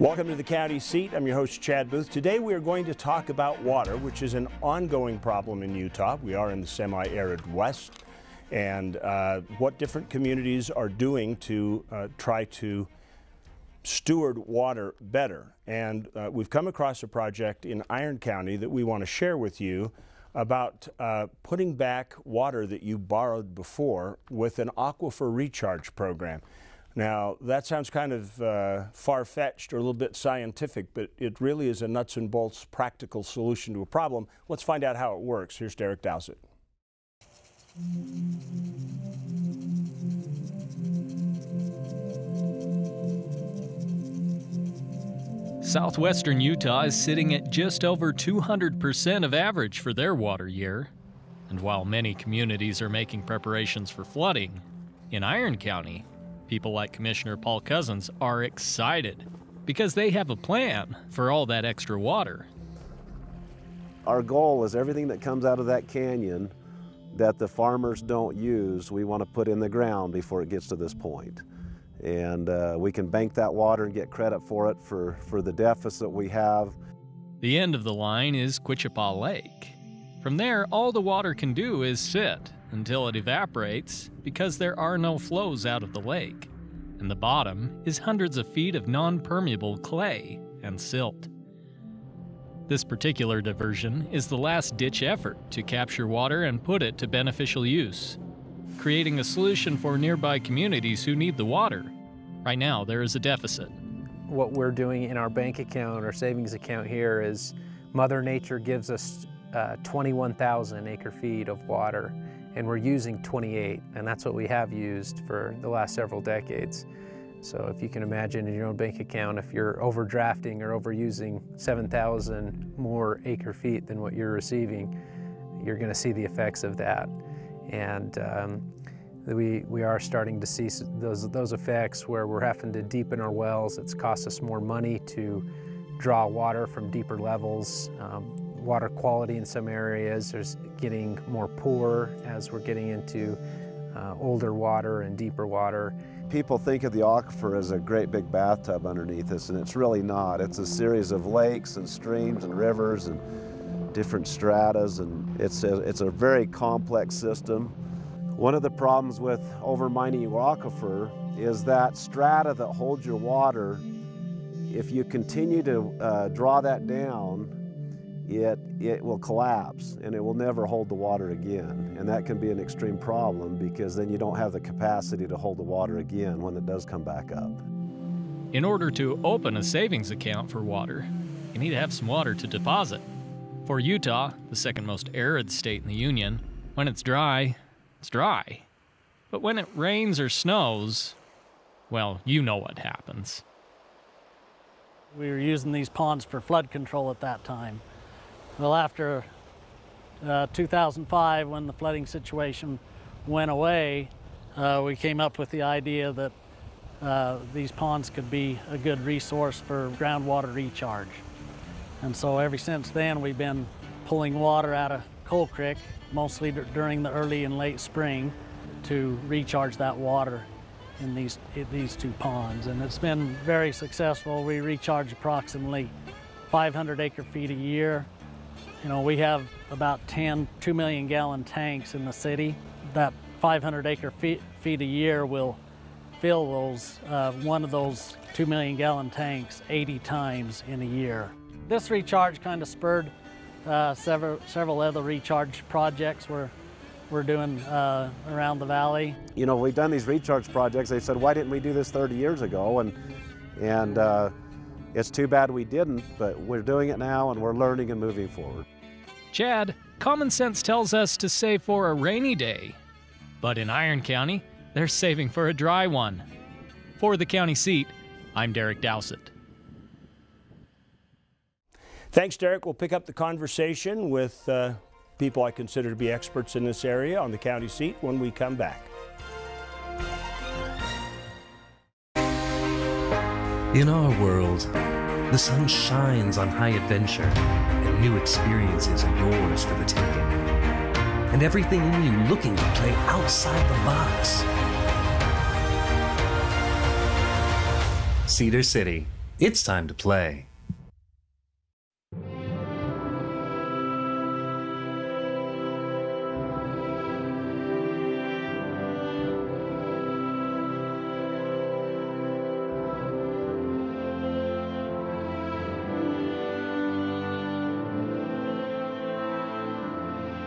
Welcome to the county seat. I'm your host, Chad Booth. Today we are going to talk about water, which is an ongoing problem in Utah. We are in the semi-arid West, and what different communities are doing to try to steward water better. And we've come across a project in Iron County that we want to share with you about putting back water that you borrowed before with an aquifer recharge program. Now, that sounds kind of far-fetched or a little bit scientific, but it really is a nuts and bolts practical solution to a problem. Let's find out how it works. Here's Derek Dowsett. Southwestern Utah is sitting at just over 200% of average for their water year. And while many communities are making preparations for flooding, in Iron County, people like Commissioner Paul Cousins are excited because they have a plan for all that extra water. Our goal is everything that comes out of that canyon that the farmers don't use, we want to put in the ground before it gets to this point. And we can bank that water and get credit for it for the deficit we have. The end of the line is Quichapa Lake. From there, all the water can do is sit until it evaporates because there are no flows out of the lake, and the bottom is hundreds of feet of non-permeable clay and silt. This particular diversion is the last-ditch effort to capture water and put it to beneficial use, creating a solution for nearby communities who need the water. Right now, there is a deficit. What we're doing in our bank account, our savings account here, is Mother Nature gives us 21,000 acre-feet of water, and we're using 28, and that's what we have used for the last several decades. So if you can imagine in your own bank account, if you're overdrafting or overusing 7,000 more acre-feet than what you're receiving, you're going to see the effects of that. And we are starting to see those effects where we're having to deepen our wells. It's cost us more money to draw water from deeper levels. Water quality in some areas is getting more poor as we're getting into older water and deeper water. People think of the aquifer as a great big bathtub underneath us, and it's really not. It's a series of lakes and streams and rivers and different stratas, and it's a very complex system. One of the problems with overmining your aquifer is that strata that holds your water, if you continue to draw that down, it will collapse and it will never hold the water again. And that can be an extreme problem because then you don't have the capacity to hold the water again when it does come back up. In order to open a savings account for water, you need to have some water to deposit. For Utah, the second most arid state in the Union, when it's dry, it's dry. But when it rains or snows, well, you know what happens. We were using these ponds for flood control at that time. Well, after 2005, when the flooding situation went away, we came up with the idea that these ponds could be a good resource for groundwater recharge. And so ever since then, we've been pulling water out of Coal Creek, mostly during the early and late spring, to recharge that water in these two ponds. And it's been very successful. We recharge approximately 500 acre-feet a year. You know, we have about 10 2-million-gallon tanks in the city. That 500 acre-feet a year will fill those one of those 2-million-gallon tanks 80 times in a year. This recharge kind of spurred several other recharge projects we're doing around the valley. You know, we've done these recharge projects. They said, why didn't we do this 30 years ago? And it's too bad we didn't, but we're doing it now and we're learning and moving forward. Chad, common sense tells us to save for a rainy day. But in Iron County, they're saving for a dry one. For the county seat, I'm Derek Dowsett. Thanks, Derek. We'll pick up the conversation with people I consider to be experts in this area on the county seat when we come back. In our world, the sun shines on high adventure, and new experiences are yours for the taking. And everything in you looking to play outside the box. Cedar City, It's time to play.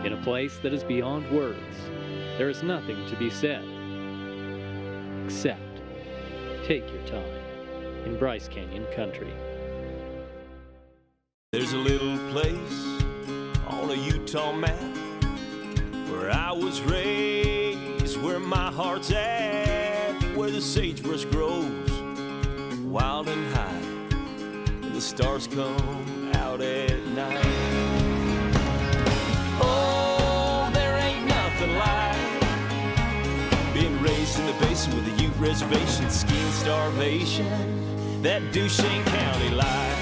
In a place that is beyond words, there is nothing to be said, except take your time in Bryce Canyon country. There's a little place on a Utah map where I was raised, where my heart's at, where the sagebrush grows wild and high, and the stars come out at night. Oh, there ain't nothing like being raised in the basin with a Ute reservation, skiing starvation, that Duchesne County life.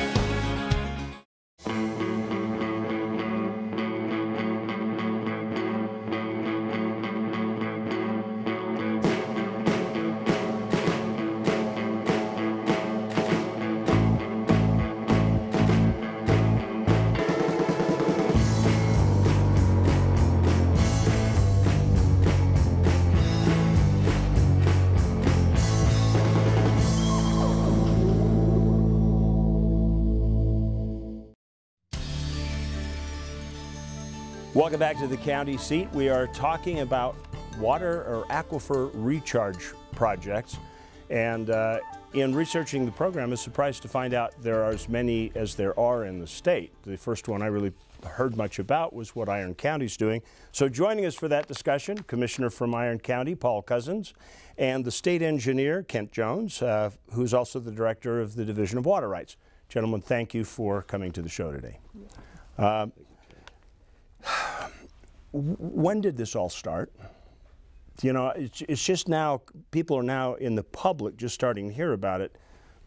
Welcome back to the county seat. We are talking about water or aquifer recharge projects. And in researching the program, I was surprised to find out there are as many as there are in the state. The first one I really heard much about was what Iron County's doing. So joining us for that discussion, Commissioner from Iron County, Paul Cousins, and the state engineer, Kent Jones, who's also the director of the Division of Water Rights. Gentlemen, thank you for coming to the show today. When did this all start? You know, it's just now, people are now in the public just starting to hear about it,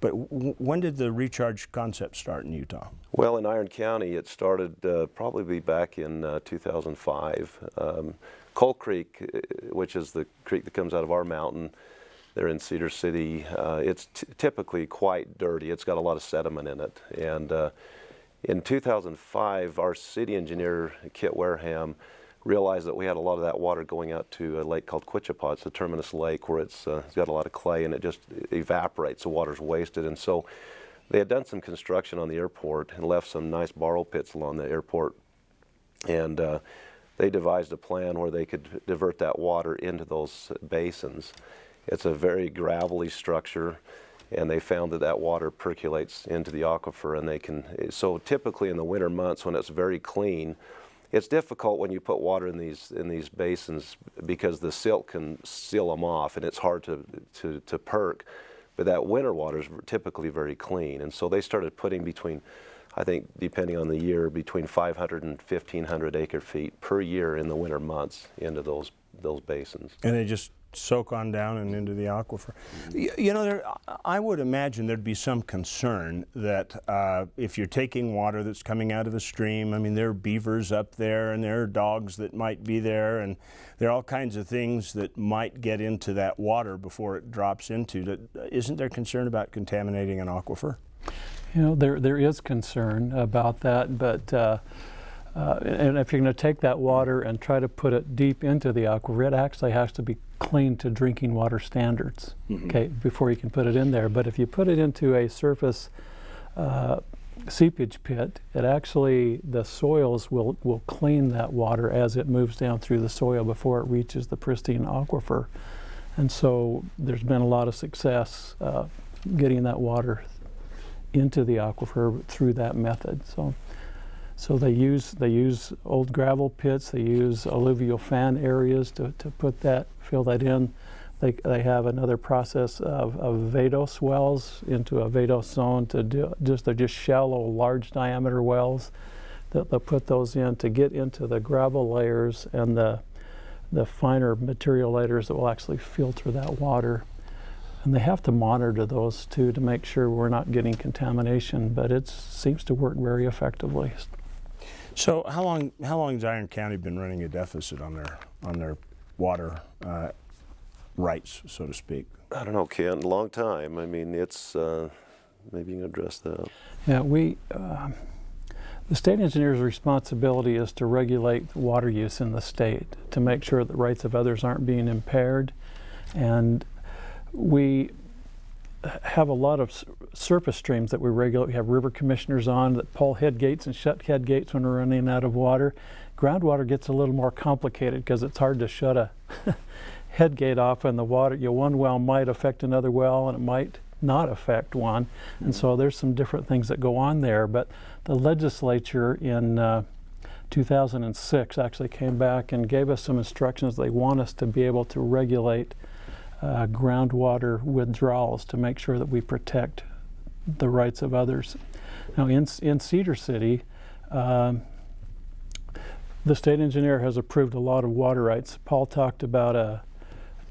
but when did the recharge concept start in Utah? Well, in Iron County, it started probably back in 2005. Coal Creek, which is the creek that comes out of our mountain, there in Cedar City, it's typically quite dirty. It's got a lot of sediment in it. And in 2005, our city engineer, Kit Wareham, realized that we had a lot of that water going out to a lake called Quichapa. It's a terminus lake where it's got a lot of clay and it just evaporates. The water's wasted. And so they had done some construction on the airport and left some nice borrow pits along the airport. And they devised a plan where they could divert that water into those basins. It's a very gravelly structure, and they found that that water percolates into the aquifer, and they can, so typically in the winter months when it's very clean, it's difficult when you put water in these basins because the silt can seal them off and it's hard to perk, but that winter water is typically very clean. And so they started putting between, I think depending on the year, between 500 and 1,500 acre feet per year in the winter months into those basins. And they just soak on down and into the aquifer. You know, I would imagine there'd be some concern that if you're taking water that's coming out of a stream, I mean, there are beavers up there and there are dogs that might be there, and there are all kinds of things that might get into that water before it drops into. Isn't there concern about contaminating an aquifer? You know, there is concern about that, but and if you're going to take that water and try to put it deep into the aquifer, it actually has to be clean to drinking water standards, okay, before you can put it in there. But if you put it into a surface seepage pit, it actually, the soils will clean that water as it moves down through the soil before it reaches the pristine aquifer. And so there's been a lot of success getting that water into the aquifer through that method. So they use old gravel pits, they use alluvial fan areas to fill that in. They have another process of vadose wells into a vadose zone they're just shallow, large diameter wells that they'll put those in to get into the gravel layers and the finer material layers that will actually filter that water. And they have to monitor those too to make sure we're not getting contamination, but it seems to work very effectively. So how long has Iron County been running a deficit on their water rights, so to speak? I don't know, Ken, a long time. I mean, it's maybe you can address that. Yeah, the state engineer's responsibility is to regulate water use in the state, to make sure that rights of others aren't being impaired. And we have a lot of surface streams that we regulate. We have river commissioners on that pull head gates and shut head gates when we're running out of water. Groundwater gets a little more complicated because it's hard to shut a head gate off, and the water, one well might affect another well and it might not affect one. And so there's some different things that go on there. But the legislature in 2006 actually came back and gave us some instructions. They want us to be able to regulate groundwater withdrawals to make sure that we protect the rights of others. Now in Cedar City, the state engineer has approved a lot of water rights. Paul talked about a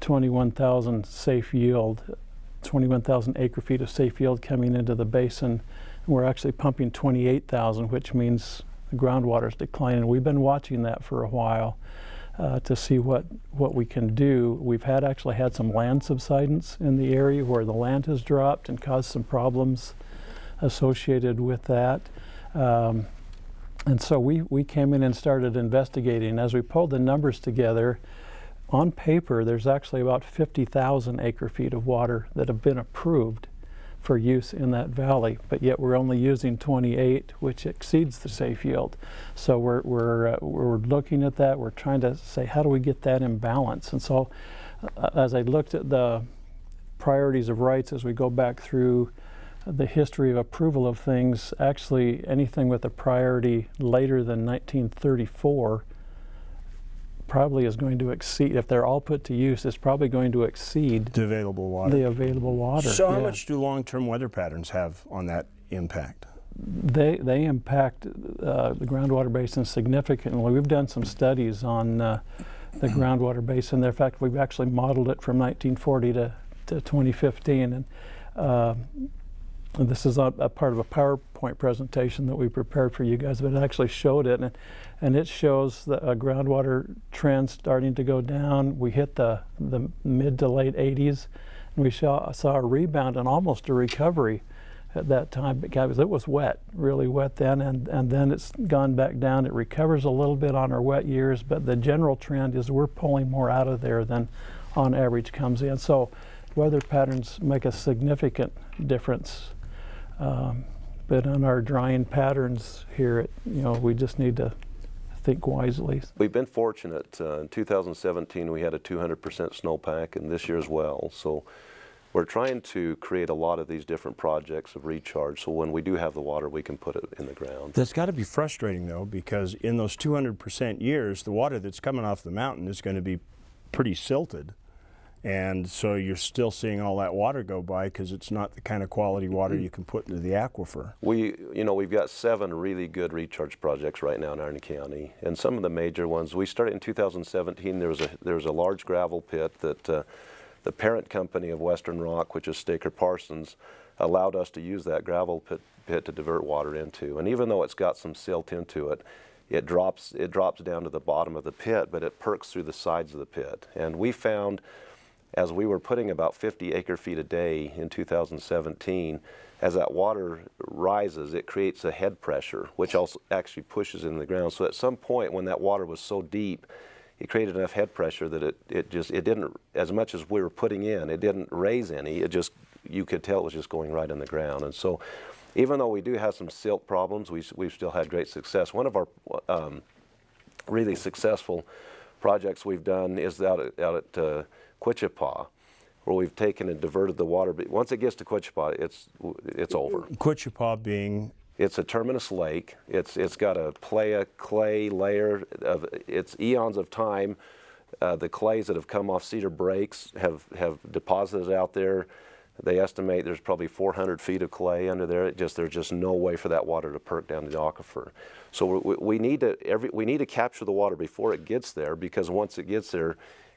21,000 safe yield, 21,000 acre feet of safe yield coming into the basin. We're actually pumping 28,000, which means the groundwater is declining. We've been watching that for a while to see what we can do. We've actually had some land subsidence in the area where the land has dropped and caused some problems associated with that. And so we came in and started investigating. As we pulled the numbers together, on paper, there's actually about 50,000 acre feet of water that have been approved for use in that valley, but yet we're only using 28, which exceeds the safe yield. So we're looking at that. We're trying to say, how do we get that in balance? And so as I looked at the priorities of rights, as we go back through the history of approval of things, actually anything with a priority later than 1934 probably is going to exceed, if they're all put to use, it's probably going to exceed the available water. So how much do long-term weather patterns have on that impact? They impact the groundwater basin significantly. We've done some studies on the groundwater basin. In fact, we've actually modeled it from 1940 to 2015. And this is a part of a PowerPoint presentation that we prepared for you guys, but it actually showed it. And it shows the groundwater trend starting to go down. We hit the mid to late 80s, and we saw a rebound and almost a recovery at that time because it was wet, really wet then, and then it's gone back down. It recovers a little bit on our wet years, but the general trend is we're pulling more out of there than on average comes in. So weather patterns make a significant difference. But on our drying patterns here, we just need to think wisely. We've been fortunate. In 2017, we had a 200% snowpack, and this year as well. So we're trying to create a lot of these different projects of recharge, so when we do have the water, we can put it in the ground. That's got to be frustrating, though, because in those 200% years, the water that's coming off the mountain is going to be pretty silted. And so you're still seeing all that water go by because it's not the kind of quality water you can put into the aquifer. We've got 7 really good recharge projects right now in Iron County, and some of the major ones. We started in 2017. There was a large gravel pit that the parent company of Western Rock, which is Staker Parsons, allowed us to use that gravel pit to divert water into. And even though it's got some silt into it, it drops down to the bottom of the pit, but it perks through the sides of the pit. And we found, as we were putting about 50 acre feet a day in 2017, as that water rises, it creates a head pressure, which also actually pushes in the ground. So at some point when that water was so deep, it created enough head pressure that it didn't, as much as we were putting in, it didn't raise any. You could tell it was just going right in the ground. And so even though we do have some silt problems, we've still had great success. One of our really successful projects we've done is out at Quichapa, where we've taken and diverted the water. But once it gets to Quichapa, it's over. Quichapa being? It's a terminus lake. It's got a clay layer. It's eons of time. The clays that have come off cedar breaks have deposited out there. They estimate there's probably 400 feet of clay under there. There's just no way for that water to perk down the aquifer. So we need to capture the water before it gets there, because once it gets there,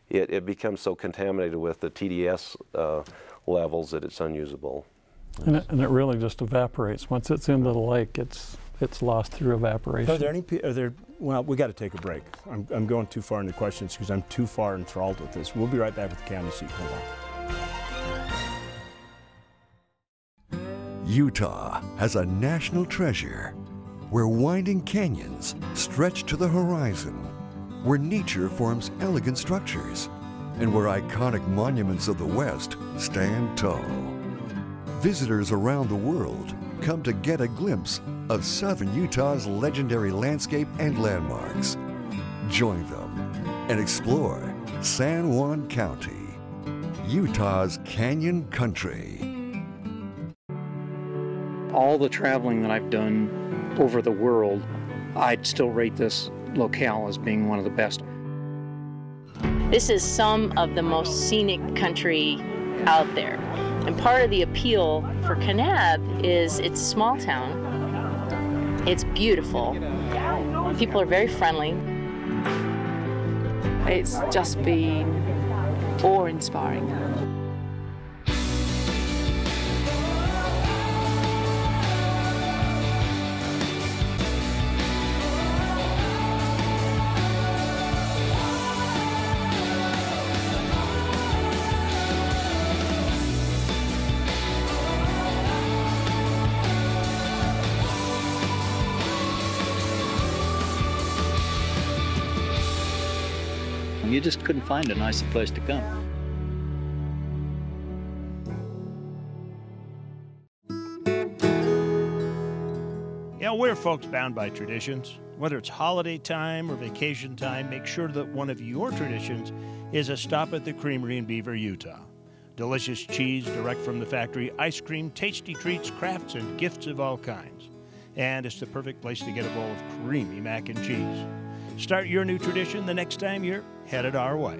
it becomes so contaminated with the TDS levels that it's unusable. And it really just evaporates. Once it's into the lake, it's lost through evaporation. Well, we got to take a break. I'm going too far into questions because I'm too far enthralled with this. We'll be right back with the county seat. Hold on. Utah has a national treasure where winding canyons stretch to the horizon, where nature forms elegant structures, and where iconic monuments of the West stand tall. Visitors around the world come to get a glimpse of southern Utah's legendary landscape and landmarks. Join them and explore San Juan County, Utah's canyon country. All the traveling that I've done over the world, I'd still rate this locale as being one of the best. This is some of the most scenic country out there. And part of the appeal for Kanab is it's a small town. It's beautiful. People are very friendly. It's just been awe-inspiring. You just couldn't find a nicer place to come. Yeah, we're folks bound by traditions. Whether it's holiday time or vacation time, make sure that one of your traditions is a stop at the Creamery in Beaver, Utah. Delicious cheese direct from the factory, ice cream, tasty treats, crafts, and gifts of all kinds. And it's the perfect place to get a bowl of creamy mac and cheese. Start your new tradition the next time you're headed our way.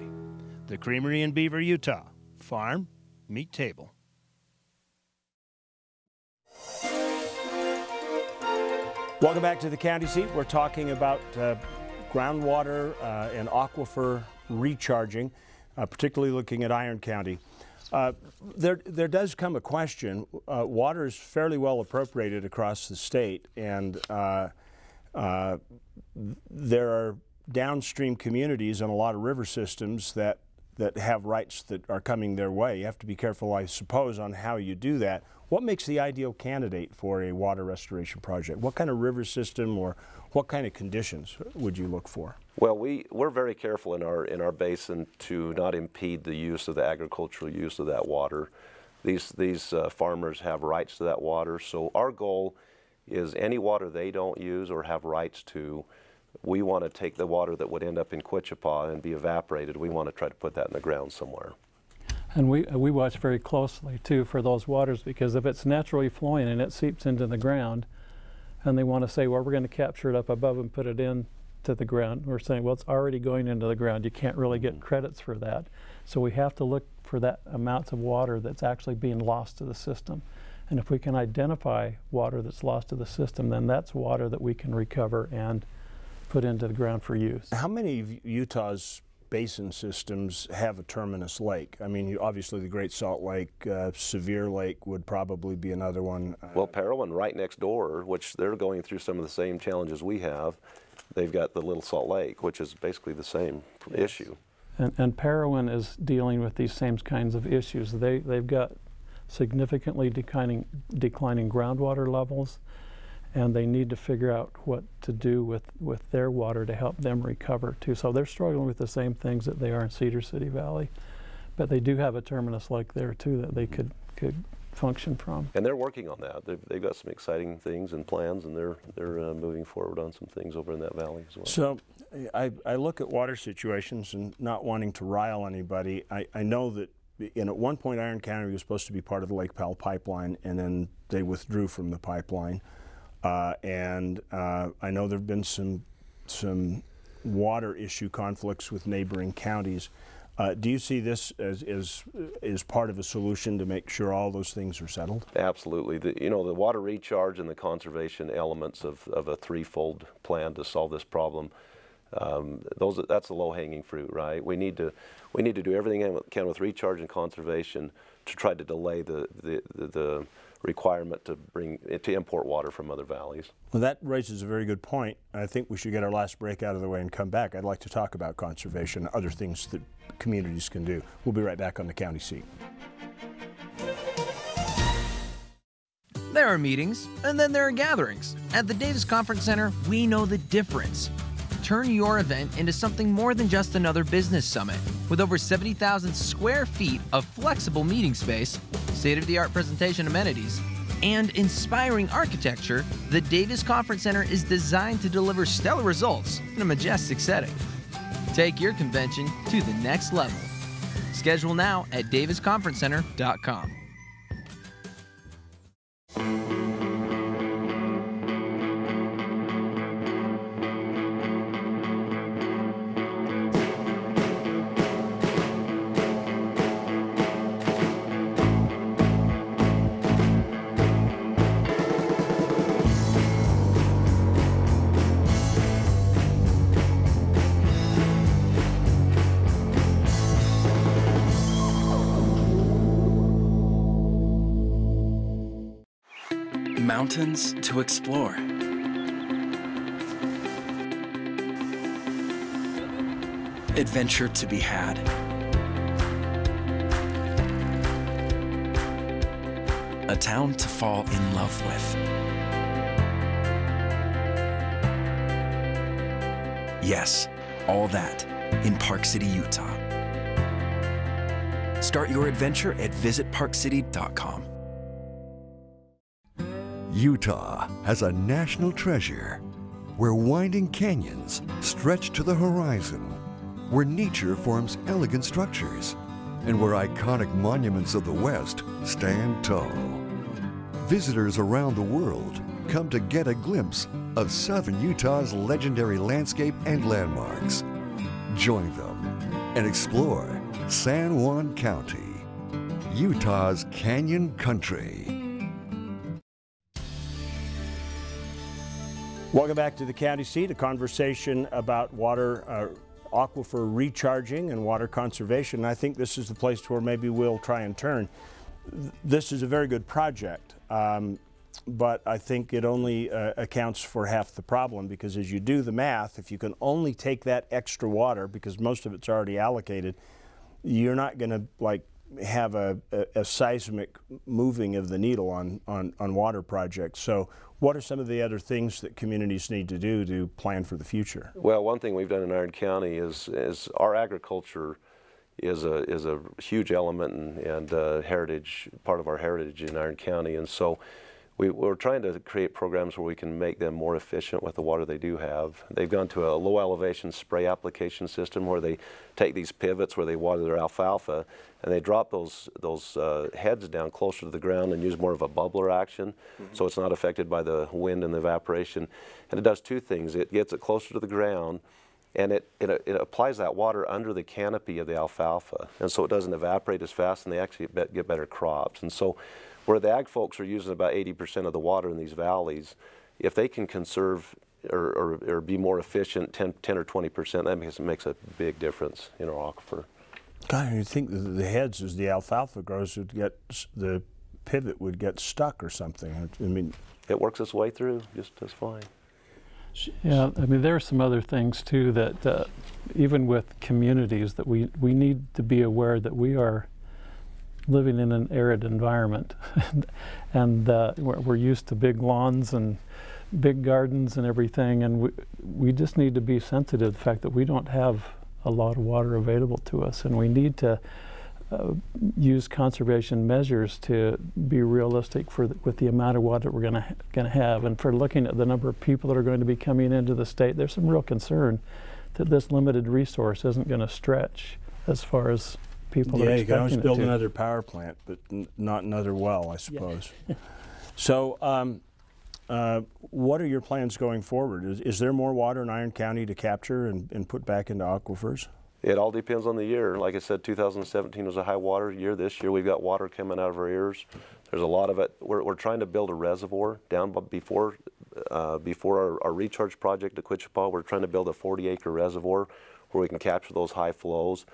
The Creamery in Beaver, Utah. Farm, meet table. Welcome back to the county seat. We're talking about groundwater and aquifer recharging, particularly looking at Iron County. There does come a question. Water is fairly well appropriated across the state, and there are downstream communities and a lot of river systems that have rights that are coming their way. You have to be careful, I suppose, on how you do that. What makes the ideal candidate for a water restoration project? What kind of river system or what kind of conditions would you look for? Well, we're very careful in our basin to not impede the use of the agricultural use of that water. These farmers have rights to that water, so our goal is any water they don't use or have rights to, we want to take the water that would end up in Quichapa and be evaporated. We want to try to put that in the ground somewhere. And we watch very closely too for those waters, because if it's naturally flowing and it seeps into the ground, and they want to say, well, we're going to capture it up above and put it in to the ground, we're saying, well, it's already going into the ground. You can't really get credits for that. So we have to look for that amounts of water that's actually being lost to the system. And if we can identify water that's lost to the system, then that's water that we can recover and put into the ground for use. How many of Utah's basin systems have a terminus lake? I mean, obviously the Great Salt Lake, Sevier Lake would probably be another one. Well, Parowan right next door, which they're going through some of the same challenges we have. They've got the Little Salt Lake, which is basically the same issue. And Parowan is dealing with these same kinds of issues. They've got significantly declining groundwater levels, and they need to figure out what to do with their water to help them recover too. So they're struggling with the same things that they are in Cedar City Valley, but they do have a terminus lake there too that they could function from. And they're working on that. They've got some exciting things and plans, and they're moving forward on some things over in that valley as well. So I look at water situations and not wanting to rile anybody. I know that at one point Iron County was supposed to be part of the Lake Powell pipeline, and then they withdrew from the pipeline. And I know there have been some water issue conflicts with neighboring counties. Do you see this as part of a solution to make sure all those things are settled? Absolutely. The water recharge and the conservation elements of a threefold plan to solve this problem, that's the low-hanging fruit, right? We need to do everything we can with recharge and conservation to try to delay the requirement to import water from other valleys. Well, that raises a very good point. I think we should get our last break out of the way and come back. I'd like to talk about conservation and other things that communities can do. We'll be right back on the county seat. There are meetings, and then there are gatherings. At the Davis Conference Center, we know the difference. Turn your event into something more than just another business summit. With over 70,000 square feet of flexible meeting space, state-of-the-art presentation amenities, and inspiring architecture, the Davis Conference Center is designed to deliver stellar results in a majestic setting. Take your convention to the next level. Schedule now at davisconferencecenter.com. Mountains to explore. Adventure to be had. A town to fall in love with. Yes, all that in Park City, Utah. Start your adventure at visitparkcity.com. Utah has a national treasure where winding canyons stretch to the horizon, where nature forms elegant structures, and where iconic monuments of the West stand tall. Visitors around the world come to get a glimpse of southern Utah's legendary landscape and landmarks. Join them and explore San Juan County, Utah's canyon country. Welcome back to the County Seat, a conversation about water, aquifer recharging and water conservation. And I think this is the place where maybe we'll try and turn. This is a very good project, but I think it only accounts for half the problem, because as you do the math, if you can only take that extra water, because most of it's already allocated, you're not going to have a seismic moving of the needle on water projects. So what are some of the other things that communities need to do to plan for the future? Well, one thing we've done in Iron County is our agriculture is a huge element and heritage, part of our heritage in Iron County. And so we're trying to create programs where we can make them more efficient with the water they do have. They've gone to a low elevation spray application system where they take these pivots where they water their alfalfa, and they drop those heads down closer to the ground and use more of a bubbler action, so it's not affected by the wind and the evaporation. And it does two things. It gets it closer to the ground, and it applies that water under the canopy of the alfalfa, and so it doesn't evaporate as fast, and they actually get better crops. And so where the ag folks are using about 80% of the water in these valleys, if they can conserve or be more efficient 10 or 20%, that makes a big difference in our aquifer. God, you'd think that the heads, as the alfalfa grows, would get, the pivot would get stuck or something. I mean, it works its way through just fine. Yeah, I mean, there are some other things too that even with communities that we need to be aware that we are living in an arid environment, and we're used to big lawns and big gardens and everything, and we just need to be sensitive to the fact that we don't have a lot of water available to us, and we need to use conservation measures to be realistic with the amount of water we're going to have. And for looking at the number of people that are going to be coming into the state, there's some real concern that this limited resource isn't going to stretch as far as people are expecting it to. Yeah, you can always build another power plant, but not another well, I suppose. Yeah. So what are your plans going forward? Is there more water in Iron County to capture and put back into aquifers? It all depends on the year. Like I said, 2017 was a high water year. This year we've got water coming out of our ears. There's a lot of it. We're trying to build a reservoir down before our recharge project at Quichapa. We're trying to build a 40-acre reservoir where we can capture those high flows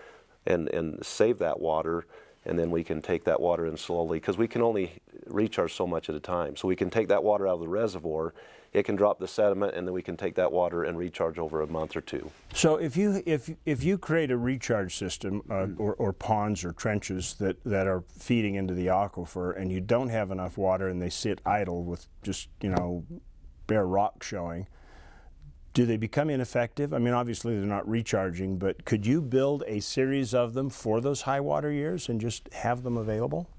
and save that water, and then we can take that water in slowly, because we can only recharge so much at a time. So we can take that water out of the reservoir it can drop the sediment, and then we can take that water and recharge over a month or two. So if you create a recharge system or ponds or trenches that are feeding into the aquifer, and you don't have enough water and they sit idle with just, you know, bare rock showing, do they become ineffective? I mean, obviously they're not recharging, but could you build a series of them for those high water years and just have them available?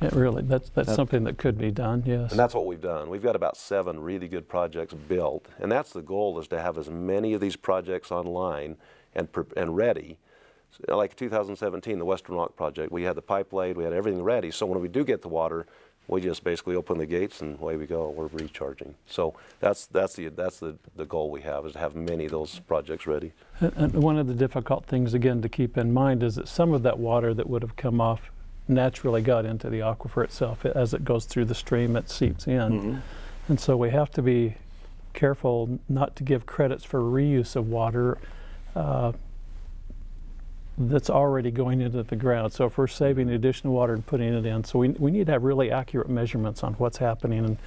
Yeah, really, that's something that could be done, yes. And that's what we've done. We've got about 7 really good projects built, and that's the goal, is to have as many of these projects online and ready. So, like 2017, the Western Rock project, we had the pipe laid, we had everything ready, so when we do get the water, we just basically open the gates and away we go. We're recharging. So that's the goal we have, is to have many of those projects ready. And one of the difficult things, again, to keep in mind is that some of that water that would have come off naturally got into the aquifer itself. As it goes through the stream, it seeps in. And so we have to be careful not to give credits for reuse of water that's already going into the ground. So if we're saving additional water and putting it in, so we need to have really accurate measurements on what's happening, and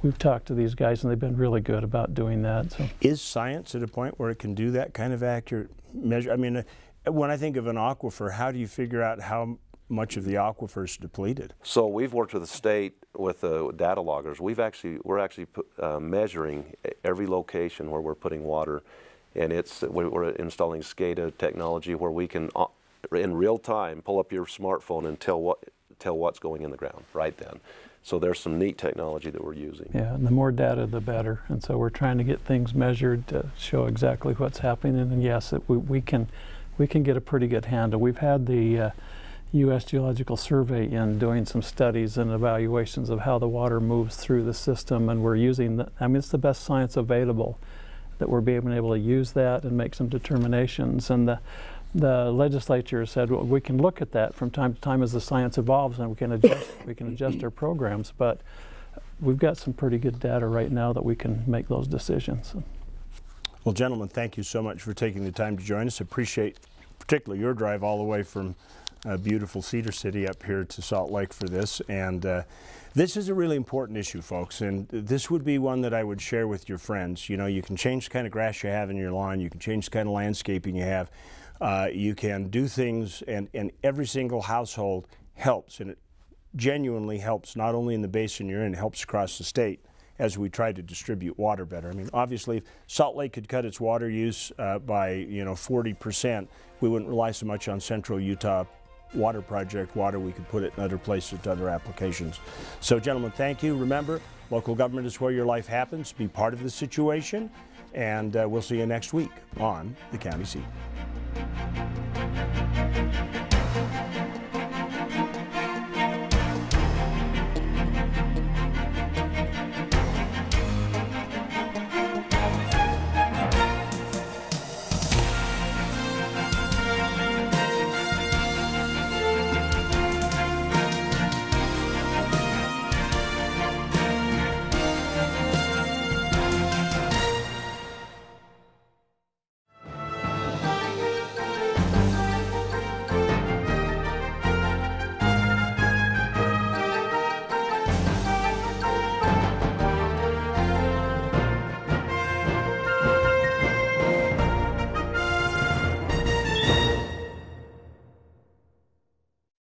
we've talked to these guys and they've been really good about doing that. So, is science at a point where it can do that kind of accurate measure? I mean, when I think of an aquifer, how do you figure out how much of the aquifer is depleted? So we've worked with the state with data loggers. We're actually measuring every location where we're putting water. And we're installing SCADA technology where we can, in real time, pull up your smartphone and tell what's going in the ground right then. So there's some neat technology that we're using. Yeah, and the more data, the better. And so we're trying to get things measured to show exactly what's happening. And yes, we can get a pretty good handle. We've had the U.S. Geological Survey in doing some studies and evaluations of how the water moves through the system, and we're using I mean, it's the best science available, that we're being able to use that and make some determinations. And the legislature said, well, we can look at that from time to time as the science evolves, and we can adjust our programs. But we've got some pretty good data right now that we can make those decisions. Well, gentlemen, thank you so much for taking the time to join us. Appreciate particularly your drive all the way from beautiful Cedar City up here to Salt Lake for this. And this is a really important issue, folks, and this would be one that I would share with your friends. You know, you can change the kind of grass you have in your lawn, you can change the kind of landscaping you have, you can do things, and every single household helps, and it genuinely helps not only in the basin you're in, it helps across the state as we try to distribute water better. I mean, obviously, if Salt Lake could cut its water use by 40%, we wouldn't rely so much on Central Utah Water Project water. We could put it in other places to other applications. So, gentlemen, thank you. Remember, local government is where your life happens. Be part of the situation, and we'll see you next week on the County Seat.